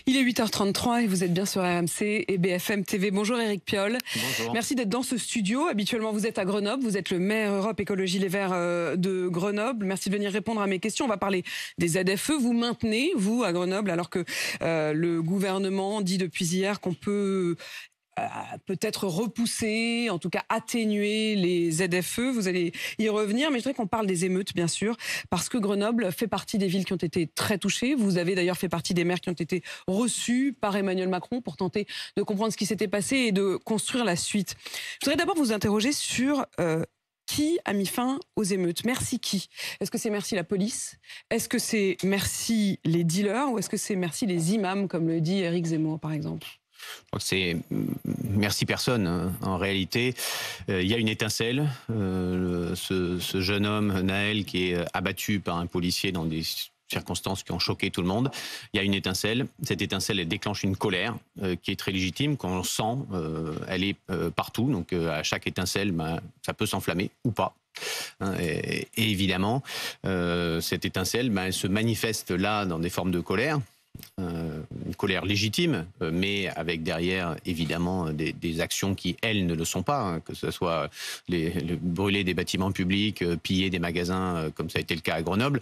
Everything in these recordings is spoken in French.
Il est 8h33 et vous êtes bien sur RMC et BFM TV. Bonjour Éric Piolle. Bonjour. Merci d'être dans ce studio. Habituellement, vous êtes à Grenoble. Vous êtes le maire Europe Écologie Les Verts de Grenoble. Merci de venir répondre à mes questions. On va parler des ZFE. Vous maintenez, vous, à Grenoble, alors que le gouvernement dit depuis hier qu'on peut peut-être repousser, en tout cas atténuer les ZFE. Vous allez y revenir, mais je voudrais qu'on parle des émeutes, bien sûr, parce que Grenoble fait partie des villes qui ont été très touchées. Vous avez d'ailleurs fait partie des maires qui ont été reçus par Emmanuel Macron pour tenter de comprendre ce qui s'était passé et de construire la suite. Je voudrais d'abord vous interroger sur qui a mis fin aux émeutes. Merci qui? Est-ce que c'est merci la police? Est-ce que c'est merci les dealers? Ou est-ce que c'est merci les imams, comme le dit Éric Zemmour, par exemple? C'est merci personne. En réalité, il y a une étincelle. Ce jeune homme, Naël, qui est abattu par un policier dans des circonstances qui ont choqué tout le monde. Il y a une étincelle. Cette étincelle, elle déclenche une colère qui est très légitime. Quand on sent, elle est partout. Donc à chaque étincelle, ça peut s'enflammer ou pas. Et évidemment, cette étincelle, elle se manifeste là dans des formes de colère. Une colère légitime, mais avec derrière évidemment des actions qui, elles, ne le sont pas, que ce soit brûler des bâtiments publics, piller des magasins, comme ça a été le cas à Grenoble.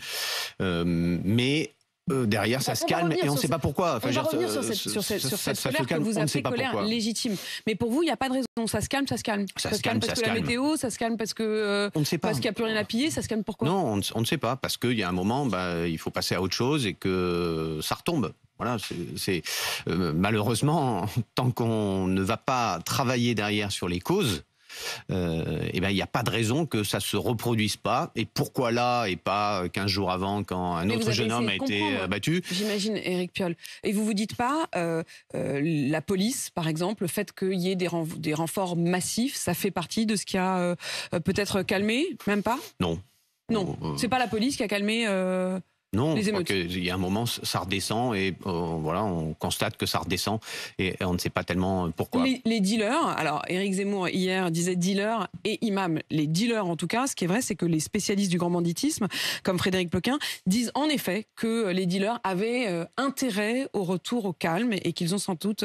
Mais derrière, ça se calme et on ne sait pas pourquoi. On va revenir sur cette colère que vous appelez colère légitime. Mais pour vous, il n'y a pas de raison. Ça se calme, ça se calme. Ça se calme parce que la météo, ça se calme parce que on ne sait pas. Parce qu'il n'y a plus rien à piller, ça se calme pourquoi? Non, on ne sait pas. Parce qu'il y a un moment, il faut passer à autre chose et que ça retombe. Voilà, malheureusement, tant qu'on ne va pas travailler derrière sur les causes, il n'y a pas de raison que ça se reproduise pas. Et pourquoi là et pas 15 jours avant quand un autre jeune homme a été abattu? J'imagine, Éric Piolle. Et vous vous dites pas, la police, par exemple, le fait qu'il y ait des renforts massifs, ça fait partie de ce qui a peut-être calmé? Même pas? Non. Non, c'est pas la police qui a calmé non, les émeutes. Il y a un moment, ça redescend et voilà, on constate que ça redescend et on ne sait pas tellement pourquoi. Les dealers, alors Éric Zemmour hier disait dealers et imams. Les dealers en tout cas, ce qui est vrai, c'est que les spécialistes du grand banditisme, comme Frédéric Ploquin, disent en effet que les dealers avaient intérêt au retour au calme et qu'ils ont sans doute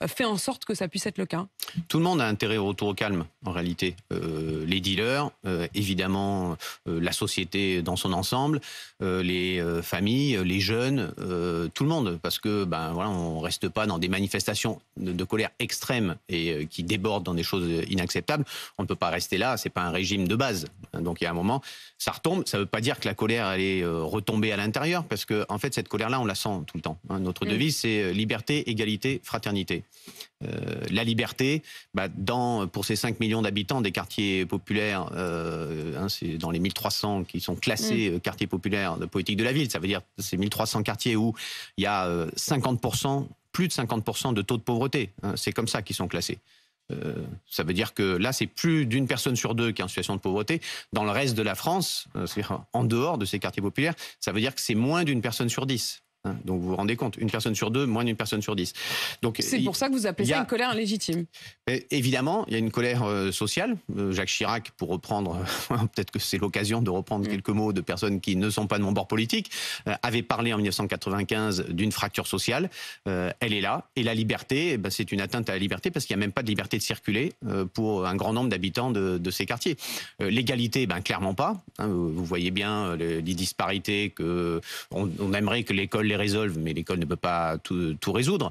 fait en sorte que ça puisse être le cas. Tout le monde a intérêt au retour au calme, en réalité. Les dealers, évidemment, la société dans son ensemble, les familles, les jeunes, tout le monde, parce que voilà, on reste pas dans des manifestations de colère extrême et qui débordent dans des choses inacceptables. On ne peut pas rester là, c'est pas un régime de base. Donc il y a un moment, ça retombe. Ça veut pas dire que la colère elle est retombée à l'intérieur, parce que en fait cette colère-là, on la sent tout le temps. Notre devise, c'est liberté, égalité, fraternité. La liberté, pour ces 5 millions d'habitants des quartiers populaires, c'est dans les 1300 qui sont classés quartiers populaires de politique de la ville. Ça veut dire ces 1300 quartiers où il y a 50%, plus de 50% de taux de pauvreté. C'est comme ça qu'ils sont classés. Ça veut dire que là, c'est plus d'une personne sur deux qui est en situation de pauvreté. Dans le reste de la France, c'est-à-dire en dehors de ces quartiers populaires, ça veut dire que c'est moins d'une personne sur 10. Donc vous vous rendez compte, une personne sur deux, moins d'une personne sur 10. C'est pour ça que vous appelez ça une colère légitime. Évidemment, il y a une colère sociale. Jacques Chirac, pour reprendre, peut-être que c'est l'occasion de reprendre quelques mots de personnes qui ne sont pas de mon bord politique, avait parlé en 1995 d'une fracture sociale. Elle est là. Et la liberté, c'est une atteinte à la liberté parce qu'il n'y a même pas de liberté de circuler pour un grand nombre d'habitants de ces quartiers. L'égalité, clairement pas. Vous voyez bien les disparités on aimerait que l'école les résolve, mais l'école ne peut pas tout résoudre.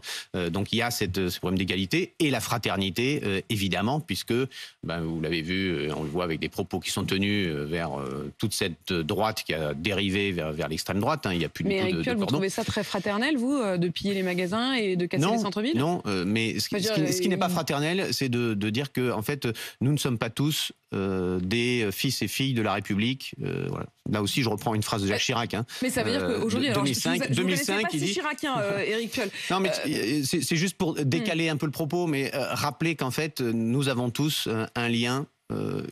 Donc il y a ce problème d'égalité et la fraternité, évidemment, puisque, vous l'avez vu, on le voit avec des propos qui sont tenus vers toute cette droite qui a dérivé vers l'extrême droite. Il n'y a plus mais du tout de cordon. Vous trouvez ça très fraternel, vous, de piller les magasins et de casser les centres-villes? Non, mais ce qui n'est pas fraternel, c'est de dire que, en fait, nous ne sommes pas tous des fils et filles de la République. Voilà. Là aussi, je reprends une phrase de Jacques Chirac. Mais ça veut dire qu'aujourd'hui, 2005, il dit chiracien, Éric Piolle. Non, mais c'est juste pour décaler un peu le propos, mais rappeler qu'en fait, nous avons tous un lien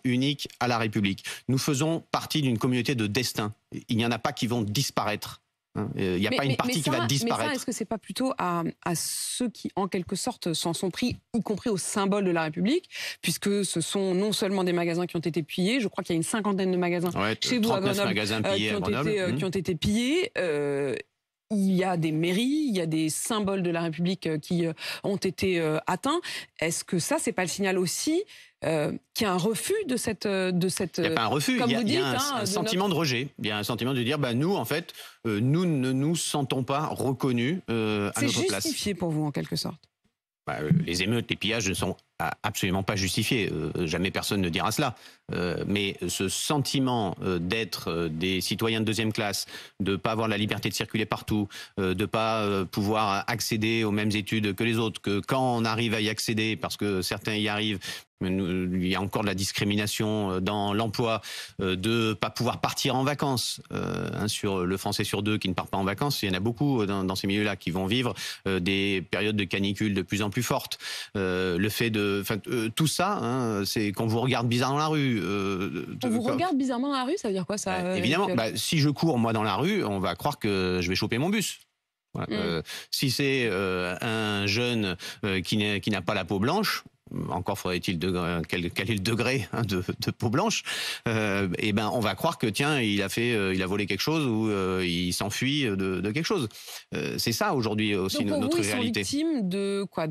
unique à la République. Nous faisons partie d'une communauté de destin. Il n'y en a pas qui vont disparaître. Il n'y a pas une partie qui va disparaître. Mais ça, est-ce que c'est pas plutôt à ceux qui, en quelque sorte, s'en sont pris, y compris au symbole de la République, puisque ce sont non seulement des magasins qui ont été pillés, je crois qu'il y a une 50aine de magasins chez vous à Grenoble magasins pillés qui ont été pillés. il y a des mairies, il y a des symboles de la République qui ont été atteints. Est-ce que ça, c'est pas le signal aussi qu'il y a un refus de cette... Il n'y a pas un refus, il y a un sentiment de rejet. Il y a un sentiment de dire, nous, en fait, nous ne nous sentons pas reconnus à notre place. C'est justifié pour vous, en quelque sorte? Les émeutes, les pillages ne sont absolument pas justifiés. Jamais personne ne dira cela. Mais ce sentiment d'être des citoyens de deuxième classe, de ne pas avoir la liberté de circuler partout, de ne pas pouvoir accéder aux mêmes études que les autres, que quand on arrive à y accéder, parce que certains y arrivent, il y a encore de la discrimination dans l'emploi, de ne pas pouvoir partir en vacances. Sur le Français sur 2 qui ne part pas en vacances, il y en a beaucoup dans ces milieux-là qui vont vivre des périodes de canicule de plus en plus fortes. Le fait de... tout ça, c'est qu'on vous regarde bizarre dans la rue. On vous regarde bizarrement dans la rue, ça veut dire quoi ça évidemment, si je cours moi dans la rue, on va croire que je vais choper mon bus. Voilà. Si c'est un jeune qui n'a pas la peau blanche, encore faudrait-il quel est le degré de peau blanche, et on va croire que tiens, il a volé quelque chose ou il s'enfuit de quelque chose. C'est ça aujourd'hui aussi notre réalité. Ils sont victimes de quoi,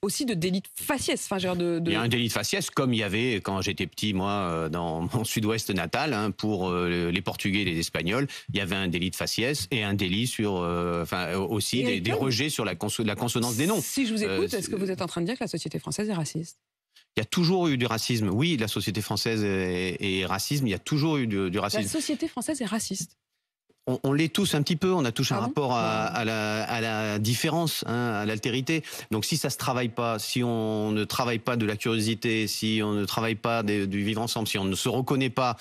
aussi de délits de faciès. Il y a un délit de faciès comme il y avait quand j'étais petit moi dans mon sud-ouest natal pour les Portugais et les Espagnols. Il y avait un délit de faciès et un délit sur aussi des rejets sur la consonance des noms. Si je vous écoute, est-ce que vous êtes en train de dire que la société française est raciste? Il y a toujours eu du racisme. Oui, la société française est raciste. Il y a toujours eu du racisme. La société française est raciste. On l'est tous un petit peu. On a tous un rapport à la différence, à l'altérité. Donc si ça se travaille pas, si on ne travaille pas de la curiosité, si on ne travaille pas du vivre ensemble, si on ne se reconnaît pas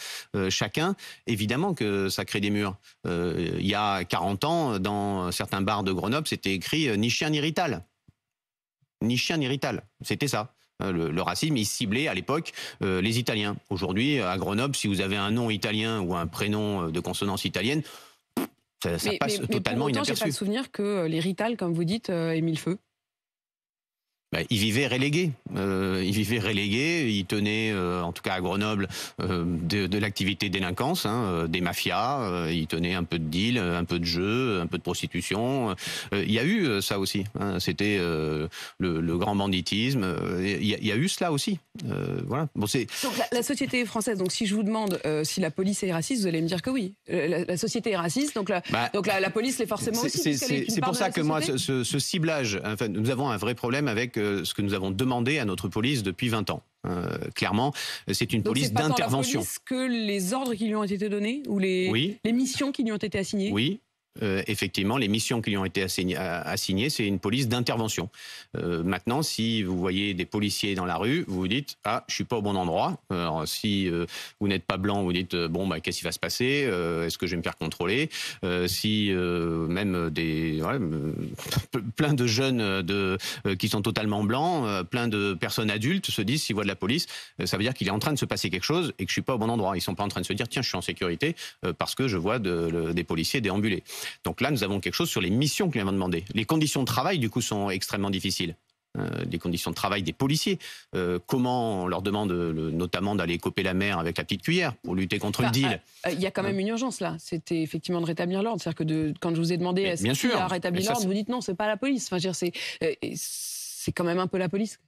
chacun, évidemment que ça crée des murs. Il y a 40 ans, dans certains bars de Grenoble, c'était écrit « ni chien ni rital ». Ni chien ni rital, c'était ça. Le racisme, il ciblait à l'époque les Italiens. Aujourd'hui, à Grenoble, si vous avez un nom italien ou un prénom de consonance italienne, ça passe totalement inaperçu. J'ai pas le souvenir que les rital, comme vous dites, aient mis le feu. Ils vivaient relégués. Ils tenaient, en tout cas à Grenoble, de l'activité délinquance, des mafias. Ils tenaient un peu de deal, un peu de jeu, un peu de prostitution. Il y a eu ça aussi. C'était le grand banditisme. Il y a eu cela aussi. Voilà. Bon, donc la société française. Donc si je vous demande si la police est raciste, vous allez me dire que oui. La société est raciste, donc la police l'est forcément aussi. C'est pour ça que moi, ce ciblage. Enfin, nous avons un vrai problème avec ce que nous avons demandé à notre police depuis 20 ans. Clairement, c'est une police d'intervention. Est-ce que les ordres qui lui ont été donnés ou les missions qui lui ont été assignées? Oui. Effectivement, les missions qui lui ont été assignées, c'est une police d'intervention. Maintenant, si vous voyez des policiers dans la rue, vous vous dites « Ah, je suis pas au bon endroit ». Alors, si vous n'êtes pas blanc, vous dites « Bon, qu'est-ce qui va se passer? Est-ce que je vais me faire contrôler ?» Si même plein de jeunes qui sont totalement blancs, plein de personnes adultes se disent, s'ils voient de la police, ça veut dire qu'il est en train de se passer quelque chose et que je suis pas au bon endroit. Ils sont pas en train de se dire « Tiens, je suis en sécurité parce que je vois des policiers déambuler ». Donc là, nous avons quelque chose sur les missions que nous avons demandées. Les conditions de travail, du coup, sont extrêmement difficiles. Les conditions de travail des policiers. Comment on leur demande notamment d'aller couper la mer avec la petite cuillère pour lutter contre le deal. Il y a quand même une urgence là. C'était effectivement de rétablir l'ordre. C'est-à-dire que quand je vous ai demandé est-ce qu'il a rétabli l'ordre, vous dites non, c'est pas la police. Enfin, c'est quand même un peu la police.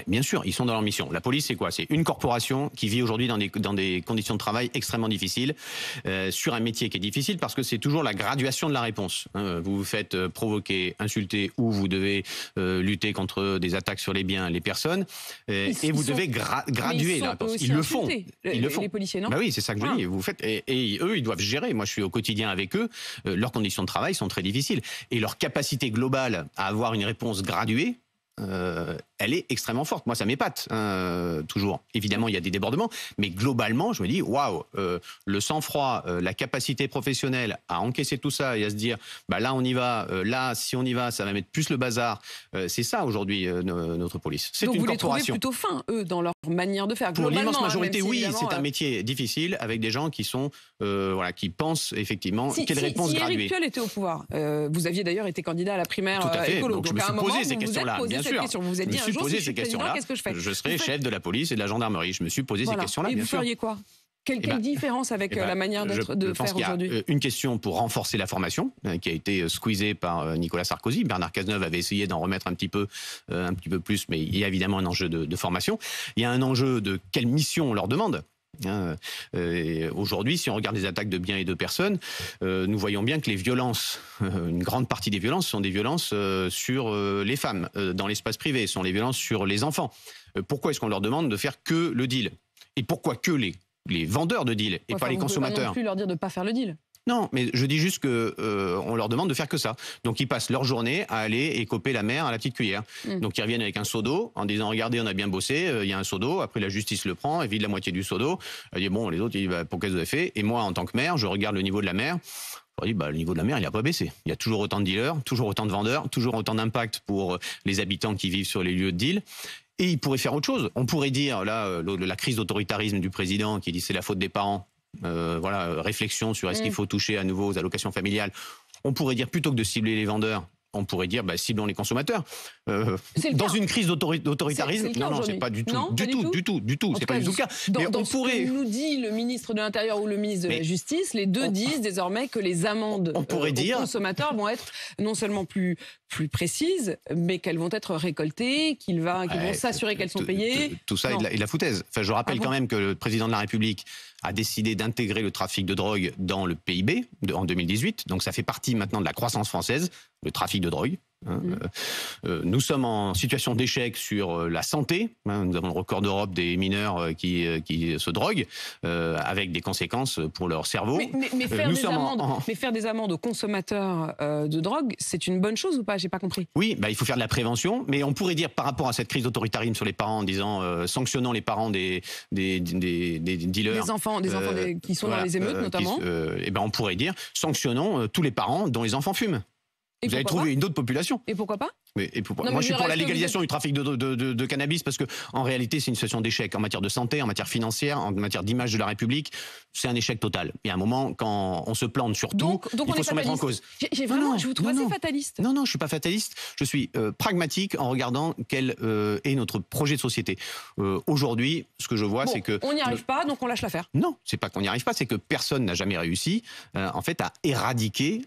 Bien sûr, ils sont dans leur mission. La police, c'est quoi? C'est une corporation qui vit aujourd'hui dans des conditions de travail extrêmement difficiles, sur un métier qui est difficile parce que c'est toujours la graduation de la réponse. Vous vous faites provoquer, insulter ou vous devez lutter contre des attaques sur les biens, les personnes, et vous devez graduer la réponse. Ils le font. Ils le font. Les policiers, non? Oui, c'est ça que je dis. Vous faites, et eux, ils doivent gérer. Moi, je suis au quotidien avec eux. Leurs conditions de travail sont très difficiles. Et leur capacité globale à avoir une réponse graduée, elle est extrêmement forte. Moi, ça m'épate, toujours. Évidemment, il y a des débordements, mais globalement, je me dis, waouh, le sang-froid, la capacité professionnelle à encaisser tout ça et à se dire, là, on y va, là, si on y va, ça va mettre plus le bazar. C'est ça, aujourd'hui, notre police. C'est une corporation. Donc, vous les trouvez plutôt fins, eux, dans leur manière de faire. Pour l'immense majorité, oui, c'est un métier difficile, avec des gens qui sont, qui pensent, effectivement, quelle réponse graduée. Si Éric Piolle était au pouvoir, vous aviez d'ailleurs été candidat à la primaire écolo. Donc, je me suis posé ces questions-là, bien sûr. Vous vous êtes dit, posé ces questions-là. Qu'est-ce que je fais? Je serai chef de la police et de la gendarmerie. Je me suis posé ces questions-là, bien sûr. Et vous feriez quoi? Quelle différence avec la manière de faire aujourd'hui? Une question pour renforcer la formation, qui a été squeezée par Nicolas Sarkozy. Bernard Cazeneuve avait essayé d'en remettre un petit peu plus, mais il y a évidemment un enjeu de formation. Il y a un enjeu de quelle mission on leur demande. Aujourd'hui, si on regarde les attaques de biens et de personnes, nous voyons bien que les violences, une grande partie des violences sont des violences sur les femmes, dans l'espace privé, sont les violences sur les enfants. Pourquoi est-ce qu'on leur demande de faire que le deal? Et pourquoi que les vendeurs de deal et pas les consommateurs? On ne peut pas non plus leur dire de ne pas faire le deal. Non, mais je dis juste que on leur demande de faire que ça. Donc ils passent leur journée à aller écoper la mer à la petite cuillère. Donc ils reviennent avec un seau d'eau en disant regardez, on a bien bossé, il y a un seau d'eau. Après la justice le prend, elle vide la moitié du seau d'eau. Elle dit bon, les autres ils disent pourquoi vous avez fait? Et moi en tant que maire, je regarde le niveau de la mer. Je dis le niveau de la mer il n'a pas baissé. Il y a toujours autant de dealers, toujours autant de vendeurs, toujours autant d'impact pour les habitants qui vivent sur les lieux de deal. Et il pourrait faire autre chose. On pourrait dire là la crise d'autoritarisme du président qui dit c'est la faute des parents. Réflexion sur est-ce qu'il faut toucher à nouveau aux allocations familiales. On pourrait dire plutôt que de cibler les vendeurs, on pourrait dire ciblons les consommateurs. Dans une crise d'autoritarisme, non, c'est pas du tout, du tout, c'est pas du tout le cas. Mais on pourrait. Ce que nous dit le ministre de l'Intérieur ou le ministre de la Justice, les deux disent désormais que les amendes aux consommateurs vont être non seulement plus précises, mais qu'elles vont être récoltées, qu'ils vont s'assurer qu'elles sont payées. Tout ça est de la foutaise. Enfin, je rappelle quand même que le président de la République a décidé d'intégrer le trafic de drogue dans le PIB en 2018. Donc ça fait partie maintenant de la croissance française, le trafic de drogue. Nous sommes en situation d'échec sur la santé. Nous avons le record d'Europe des mineurs qui se droguent, avec des conséquences pour leur cerveau. Mais faire des amendes aux consommateurs de drogue, c'est une bonne chose ou pas? J'ai pas compris. Oui, il faut faire de la prévention, mais on pourrait dire par rapport à cette crise d'autoritarisme sur les parents, en disant sanctionnons les parents des dealers, des enfants qui sont dans les émeutes notamment. On pourrait dire sanctionnons tous les parents dont les enfants fument. Vous allez trouver une autre population. Et pourquoi pas? Moi, je suis pour la légalisation du trafic de cannabis parce que, en réalité, c'est une situation d'échec en matière de santé, en matière financière, en matière d'image de la République. C'est un échec total. Il y a un moment, quand on se plante sur tout, il faut se remettre en cause. Je vous trouve assez fataliste. Non, je suis pas fataliste. Je suis pragmatique en regardant quel est notre projet de société. Aujourd'hui, ce que je vois, c'est que on n'y arrive pas, donc on lâche l'affaire. Non, c'est pas qu'on n'y arrive pas, c'est que personne n'a jamais réussi, en fait, à éradiquer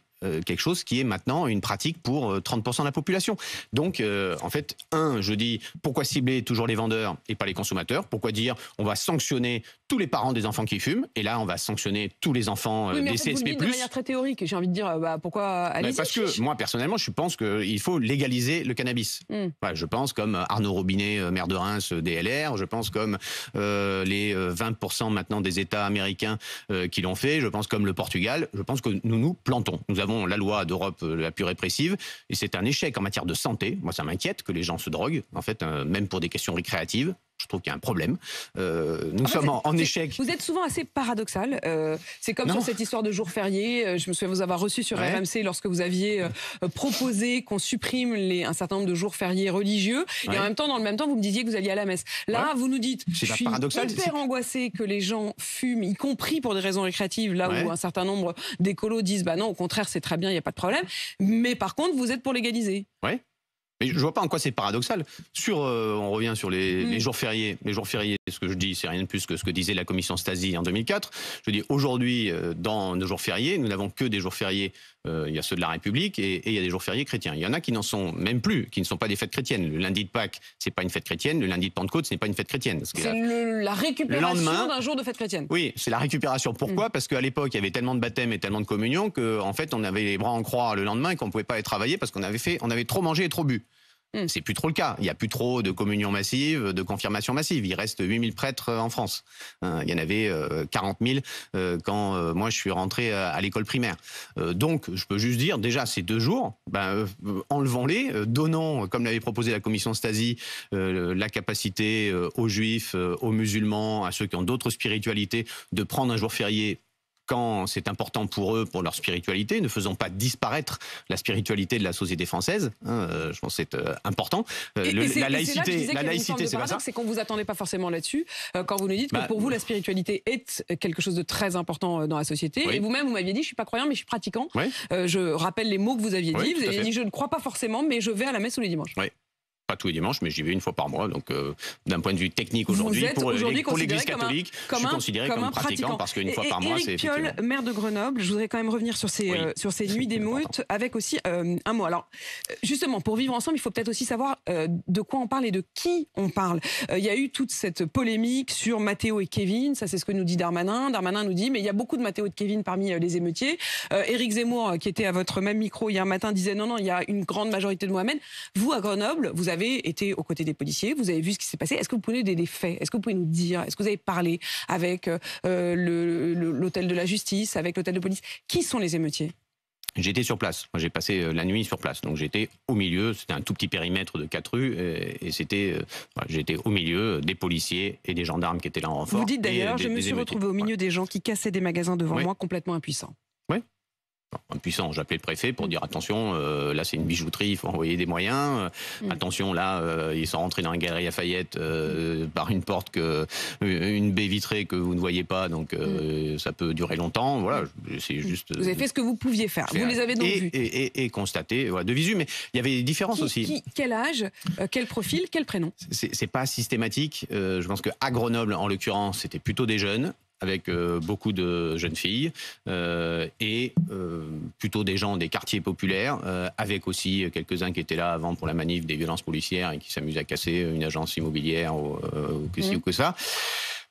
quelque chose qui est maintenant une pratique pour 30% de la population. Donc, en fait, je dis, pourquoi cibler toujours les vendeurs et pas les consommateurs? Pourquoi dire, on va sanctionner tous les parents des enfants qui fument, et là, on va sanctionner tous les enfants des CSP+. Vous le dites de manière très théorique, j'ai envie de dire, pourquoi allez-y? Parce que, moi, personnellement, je pense qu'il faut légaliser le cannabis. Je pense comme Arnaud Robinet, maire de Reims, DLR, je pense comme les 20% maintenant des États américains qui l'ont fait, je pense comme le Portugal, je pense que nous plantons. Nous avons la loi d'Europe la plus répressive, et c'est un échec en matière de santé. Moi, ça m'inquiète que les gens se droguent, en fait, même pour des questions récréatives. Je trouve qu'il y a un problème. Nous sommes en échec. Vous êtes souvent assez paradoxal. C'est comme sur cette histoire de jours fériés. Je me souviens vous avoir reçu sur RMC lorsque vous aviez proposé qu'on supprime un certain nombre de jours fériés religieux. Et en même temps, dans le même temps, vous me disiez que vous alliez à la messe. Là, vous nous dites, je suis hyper angoissé que les gens fument, y compris pour des raisons récréatives, là où un certain nombre d'écolos disent, non, au contraire, c'est très bien, il n'y a pas de problème. Mais par contre, vous êtes pour légaliser. Oui. Mais je ne vois pas en quoi c'est paradoxal. On revient sur les jours fériés. Les jours fériés, ce que je dis, c'est rien de plus que ce que disait la commission Stasi en 2004. Je dis aujourd'hui, dans nos jours fériés, nous n'avons que des jours fériés. Il y a ceux de la République et il y a des jours fériés chrétiens. Il y en a qui n'en sont même plus, qui ne sont pas des fêtes chrétiennes. Le lundi de Pâques, c'est pas une fête chrétienne. Le lundi de Pentecôte, ce n'est pas une fête chrétienne. C'est la récupération d'un jour de fête chrétienne. Oui, c'est la récupération. Pourquoi? Parce qu'à l'époque, il y avait tellement de baptêmes et tellement de communions qu'en fait, on avait les bras en croix le lendemain et qu'on ne pouvait pas aller travailler parce qu'on avait trop mangé et trop bu. C'est plus trop le cas. Il n'y a plus trop de communions massives, de confirmations massives. Il reste 8000 prêtres en France. Il y en avait 40 000 quand moi je suis rentré à l'école primaire. Donc je peux juste dire, déjà ces 2 jours, enlevons-les, donnons, comme l'avait proposé la commission Stasi, la capacité aux juifs, aux musulmans, à ceux qui ont d'autres spiritualités, de prendre un jour férié quand c'est important pour eux, pour leur spiritualité. Ne faisons pas disparaître la spiritualité de la société française. Je pense que c'est important. La laïcité, c'est pas ça. C'est qu'on vous attendait pas forcément là-dessus. Quand vous nous dites que pour vous, la spiritualité est quelque chose de très important dans la société. Et vous-même, vous m'aviez dit, je suis pas croyant, mais je suis pratiquant. Je rappelle les mots que vous aviez dit. Vous avez dit, je ne crois pas forcément, mais je vais à la messe tous les dimanches. pas tous les dimanches, mais j'y vais une fois par mois. Donc, d'un point de vue technique aujourd'hui, pour l'Église catholique, je suis considéré comme pratiquant parce qu'une fois par mois, c'est effectivement... Éric Piolle, maire de Grenoble, je voudrais quand même revenir sur ces nuits d'émeute avec aussi un mot. Alors, justement, pour vivre ensemble, il faut peut-être aussi savoir de quoi on parle et de qui on parle. Il y a eu toute cette polémique sur Matteo et Kevin, ça c'est ce que nous dit Darmanin. Darmanin nous dit, mais il y a beaucoup de Matteo et de Kevin parmi les émeutiers. Éric Zemmour, qui était à votre même micro hier matin, disait non, il y a une grande majorité de Mohamed. Vous, à Grenoble, vous avez été aux côtés des policiers, vous avez vu ce qui s'est passé. Est-ce que vous pouvez donner des faits? Est-ce que vous pouvez nous dire? Est-ce que vous avez parlé avec l'hôtel de la justice, avec l'hôtel de police? Qui sont les émeutiers? J'étais sur place. Moi, j'ai passé la nuit sur place. Donc, j'étais au milieu. C'était un tout petit périmètre de 4 rues. Et j'étais au milieu des policiers et des gendarmes qui étaient là en renfort. Vous dites d'ailleurs, je me suis retrouvé au milieu des gens qui cassaient des magasins devant moi, complètement impuissant. Oui. Impuissant, j'ai appelé le préfet pour dire attention, là c'est une bijouterie, il faut envoyer des moyens. Attention, là ils sont rentrés dans la galerie Lafayette par une porte une baie vitrée que vous ne voyez pas, donc ça peut durer longtemps. Voilà, c'est juste. Vous avez fait ce que vous pouviez faire. Vous les avez donc vus et constaté, voilà, de visu, mais il y avait des différences aussi. Quel âge, quel profil, quel prénom? C'est pas systématique. Je pense qu'à Grenoble, en l'occurrence, c'était plutôt des jeunes, avec beaucoup de jeunes filles et plutôt des gens des quartiers populaires, avec aussi quelques-uns qui étaient là avant pour la manif des violences policières et qui s'amusaient à casser une agence immobilière ou que ci ou que ça.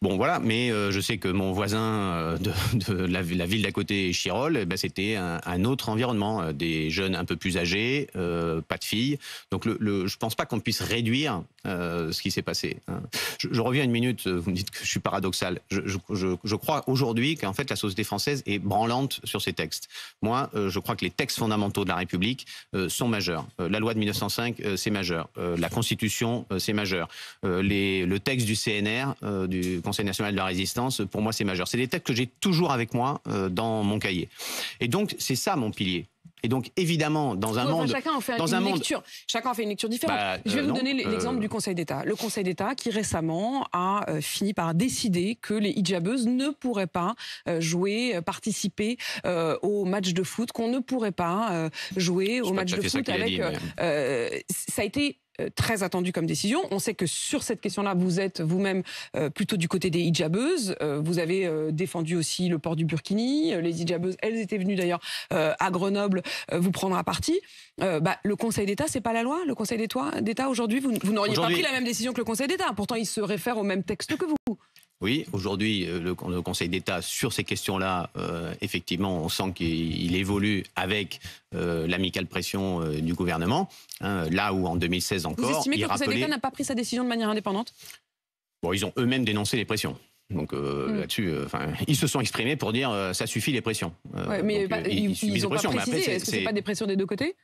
Bon, voilà, mais je sais que mon voisin de la ville d'à côté, Chirol, c'était un autre environnement, des jeunes un peu plus âgés, pas de filles. Donc je pense pas qu'on puisse réduire ce qui s'est passé. Je reviens une minute, vous me dites que je suis paradoxal. Je crois aujourd'hui qu'en fait la société française est branlante sur ces textes. Moi, je crois que les textes fondamentaux de la République sont majeurs. La loi de 1905, c'est majeur. La Constitution, c'est majeur. Le texte du CNR, du Conseil national de la résistance, pour moi c'est majeur. C'est des textes que j'ai toujours avec moi dans mon cahier. Et donc c'est ça mon pilier. Et donc évidemment dans un monde, chacun en fait une lecture différente. Je vais vous donner l'exemple du Conseil d'État. Le Conseil d'État qui récemment a fini par décider que les hijabeuses ne pourraient pas participer au match de foot, qu'on ne pourrait pas jouer au match de foot avec. Ça a été très attendu comme décision. On sait que sur cette question-là, vous êtes vous-même plutôt du côté des hijabeuses. Vous avez défendu aussi le port du burkini. Les hijabeuses, elles étaient venues d'ailleurs à Grenoble vous prendre à partie. Le Conseil d'État, c'est pas la loi. Le Conseil d'État aujourd'hui, vous n'auriez pas pris la même décision que le Conseil d'État. Pourtant, il se réfère au même texte que vous. Oui, aujourd'hui, le Conseil d'État, sur ces questions-là, effectivement, on sent qu'il évolue avec l'amicale pression du gouvernement. Là où en 2016 encore... Vous estimez que le Conseil d'État n'a pas pris sa décision de manière indépendante? Bon, ils ont eux-mêmes dénoncé les pressions. Donc là-dessus, ils se sont exprimés pour dire ça suffit les pressions. Mais ils n'ont pas précisé. Est-ce que ce n'est pas des pressions des deux côtés?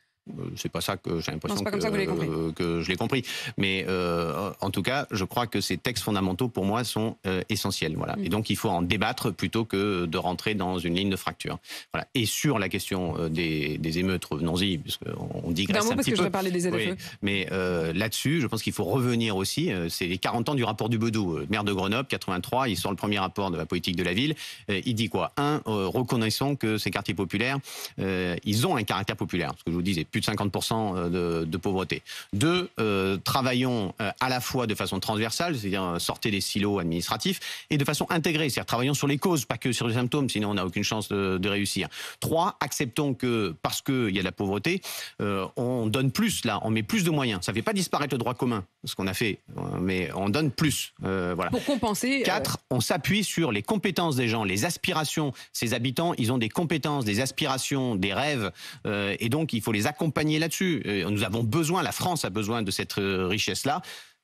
C'est pas ça que j'ai l'impression que je l'ai compris. Mais en tout cas, je crois que ces textes fondamentaux, pour moi, sont essentiels. Voilà. Et donc, il faut en débattre plutôt que de rentrer dans une ligne de fracture. Voilà. Et sur la question des émeutes, revenons-y, puisqu'on digresse un petit peu. Parce que je vais parler des ZFE. Oui, mais là-dessus, je pense qu'il faut revenir aussi. C'est les 40 ans du rapport du Bedou. Maire de Grenoble, 83, il sort le premier rapport de la politique de la ville. Il dit quoi? Reconnaissons que ces quartiers populaires, ils ont un caractère populaire. Ce que je vous disais, plus de 50% de pauvreté. 2, travaillons à la fois de façon transversale, c'est-à-dire sortez des silos administratifs, et de façon intégrée, c'est-à-dire travaillons sur les causes, pas que sur les symptômes, sinon on n'a aucune chance de réussir. 3, acceptons que, parce qu'il y a de la pauvreté, on donne plus, là, on met plus de moyens. Ça ne fait pas disparaître le droit commun, ce qu'on a fait, mais on donne plus. Voilà. Pour compenser... 4, on s'appuie sur les compétences des gens, les aspirations. Ces habitants, ils ont des compétences, des aspirations, des rêves, et donc il faut les accompagner là-dessus. Nous avons besoin, la France a besoin de cette richesse-là.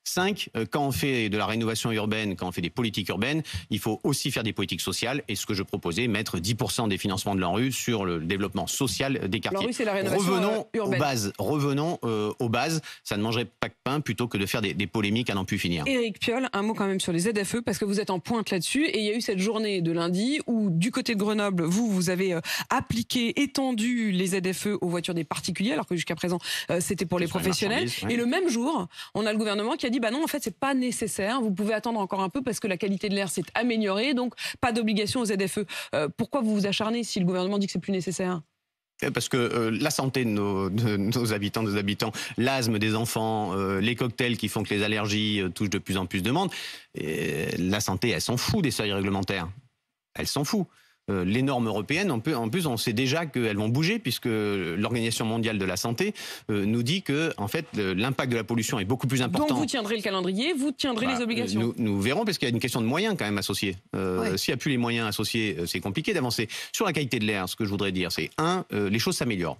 5, quand on fait de la rénovation urbaine, quand on fait des politiques urbaines, il faut aussi faire des politiques sociales. Et ce que je proposais, mettre 10% des financements de l'ANRU sur le développement social des quartiers. L'ANRU, c'est la rénovation urbaine. Revenons aux bases. Ça ne mangerait pas de pain plutôt que de faire des polémiques à n'en plus finir. Éric Piolle, un mot quand même sur les ZFE, parce que vous êtes en pointe là-dessus. Et il y a eu cette journée de lundi où, du côté de Grenoble, vous avez appliqué, étendu les ZFE aux voitures des particuliers, alors que jusqu'à présent, c'était pour les professionnels. Et le même jour, on a le gouvernement qui a dit non, en fait, c'est pas nécessaire. Vous pouvez attendre encore un peu parce que la qualité de l'air s'est améliorée, donc pas d'obligation aux ZFE. Pourquoi vous vous acharnez si le gouvernement dit que c'est plus nécessaire? Parce que la santé de nos habitants, l'asthme des enfants, les cocktails qui font que les allergies touchent de plus en plus de monde, la santé, elle s'en fout des seuils réglementaires. Elle s'en fout. Les normes européennes, en plus, on sait déjà qu'elles vont bouger puisque l'Organisation mondiale de la santé nous dit que, en fait, l'impact de la pollution est beaucoup plus important. Donc vous tiendrez le calendrier, vous tiendrez les obligations. Nous verrons parce qu'il y a une question de moyens quand même associés. S'il n'y a plus les moyens associés, c'est compliqué d'avancer. Sur la qualité de l'air, ce que je voudrais dire, c'est les choses s'améliorent.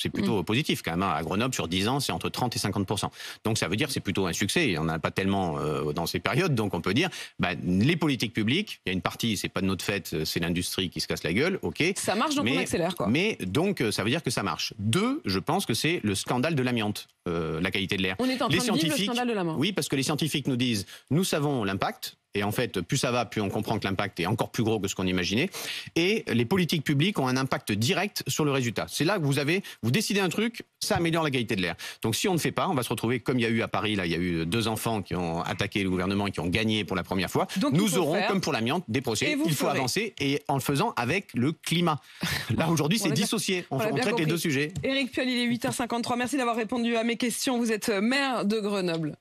C'est plutôt positif quand même. À Grenoble, sur 10 ans, c'est entre 30 et 50%. Donc ça veut dire que c'est plutôt un succès. On n'en a pas tellement dans ces périodes. Donc on peut dire, les politiques publiques, il y a une partie, c'est pas de notre fait, c'est l'industrie qui se casse la gueule, ok. Ça marche, donc on accélère, quoi. Mais donc ça veut dire que ça marche. 2, je pense que c'est le scandale de l'amiante, la qualité de l'air. On est en train de vivre le scandale de l'amiante. Oui, parce que les scientifiques nous disent, nous savons l'impact. Et en fait, plus ça va, plus on comprend que l'impact est encore plus gros que ce qu'on imaginait. Et les politiques publiques ont un impact direct sur le résultat. C'est là que vous décidez un truc, ça améliore la qualité de l'air. Donc si on ne fait pas, on va se retrouver comme il y a eu à Paris, là, il y a eu 2 enfants qui ont attaqué le gouvernement et qui ont gagné pour la première fois. Donc, nous aurons, comme pour l'amiante, des procès. Il faut avancer et en le faisant avec le climat. Là, aujourd'hui, c'est dissocié. On traite les 2 sujets. Éric Piolle, il est 8h53. Merci d'avoir répondu à mes questions. Vous êtes maire de Grenoble.